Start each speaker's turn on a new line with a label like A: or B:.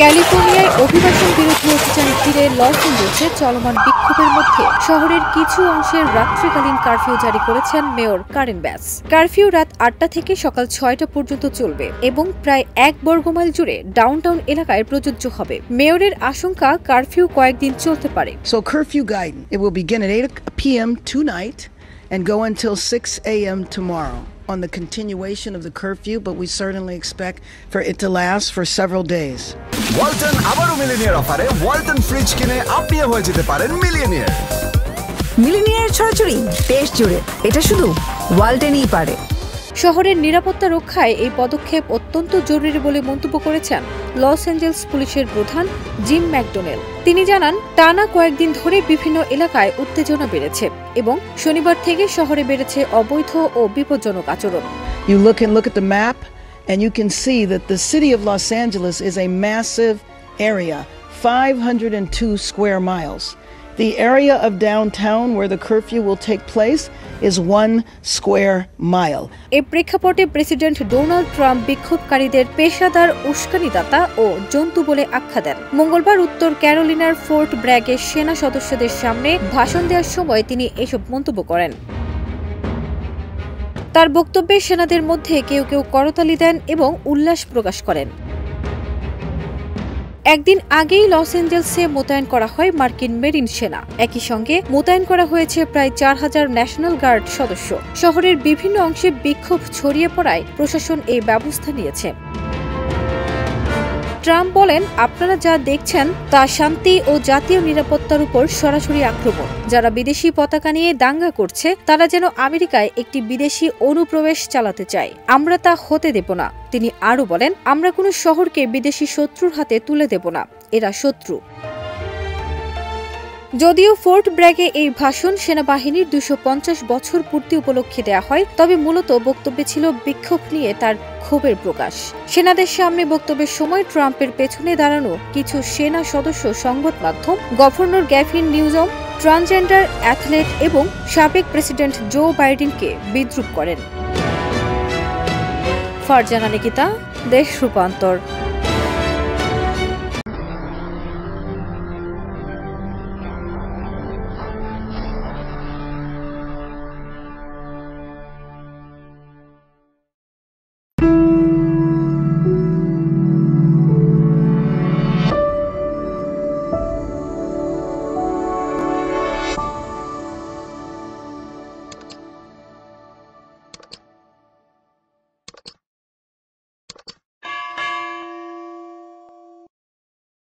A: ক্যালিফোর্নিয়ায় অভিবাসন বিরোধী অভিযান ঘিরে লস এঞ্জেলসে চলমান বিক্ষোভের মধ্যে শহরের কিছু অংশের রাত্রিকালীন কারফিউ জারি করেছেন মেয়র কারেন ব্যাস। কারফিউ রাত ৮টা থেকে সকাল ৬টা পর্যন্ত চলবে এবং প্রায় ১ বর্গমাইল জুড়ে ডাউনটাউন এলাকায় প্রযোজ্য হবে। মেয়রের আশঙ্কা কারফিউ কয়েকদিন চলতে পারে।
B: So curfew guidance, it will begin at 8 p.m. tonight and go until 6 a.m. tomorrow on the continuation of the curfew, but we certainly expect for it to last for several days.
C: Walton আবারো millionaire অফারে Walton fridge কিনে আপনিও হয়ে যেতে পারেন millionaire.
D: Millionaire ছড়াছড়ি দেশ জুড়ে, এটা শুধু ওয়ালটনই পারে।
A: শহরের নিরাপত্তা রক্ষায় এই পদক্ষেপ অত্যন্ত জরুরি বলে মন্তব্য করেছেন লস এঞ্জেলস পুলিশের প্রধান জিম ম্যাকডোনেল। তিনি জানান, টানা কয়েকদিন ধরে বিভিন্ন এলাকায় উত্তেজনা বেড়েছে এবং শনিবার থেকে শহরে বেড়েছে অবৈধ ও বিপজ্জনক আচরণ।
B: You look at the map and you can see that the city of Los Angeles is a massive area, 502 square miles. The area of downtown where the curfew will take place is 1 square mile.
A: এই প্রেক্ষাপটে president Donald Trump বিক্ষোভকারীদের পেশাদার উস্কানিদাতা ও জন্তু বলে আখ্যা দেন। মঙ্গলবার উত্তর ক্যারোলিনার fort ব্র্যাগে সেনা সদস্যদের সামনে ভাষণ দেওয়ার সময় তিনি এসব মন্তব্য করেন। তার বক্তব্যে সেনাদের মধ্যে কেউ কেউ করতালি দেন এবং উল্লাস প্রকাশ করেন। একদিন আগেই লস এঞ্জেলসে মোতায়েন করা হয় মার্কিন মেরিন সেনা। একই সঙ্গে মোতায়েন করা হয়েছে প্রায় ৪,০০০ ন্যাশনাল গার্ড সদস্য। শহরের বিভিন্ন অংশে বিক্ষোভ ছড়িয়ে পড়ায় প্রশাসন এই ব্যবস্থা নিয়েছে। ট্রাম্প বলেন, আপনারা যা দেখছেন তা শান্তি ও জাতীয় নিরাপত্তার উপর সরাসরি আক্রমণ। যারা বিদেশি পতাকা নিয়ে দাঙ্গা করছে তারা যেন আমেরিকায় একটি বিদেশি অনুপ্রবেশ চালাতে চায়, আমরা তা হতে দেব না। তিনি আরও বলেন, আমরা কোনো শহরকে বিদেশি শত্রুর হাতে তুলে দেব না, এরা শত্রু। যদিও ফোর্ট ব্র্যাগে এই ভাষণ সেনাবাহিনীর ২৫০ বছর পূর্তি উপলক্ষে দেয়া হয়, তবে মূলত বক্তব্যে ছিল বিক্ষোভ নিয়ে তার ক্ষোভের প্রকাশ। সেনাদের সামনে বক্তব্যের সময় ট্রাম্পের পেছনে দাঁড়ানো কিছু সেনা সদস্য সংবাদ মাধ্যম, governor Gavin Newsom, transgender athlete এবং সাবেক প্রেসিডেন্ট জো বাইডেনকে বিদ্রূপ করেন। ফারজানা নিকিতা, দেশ রূপান্তর।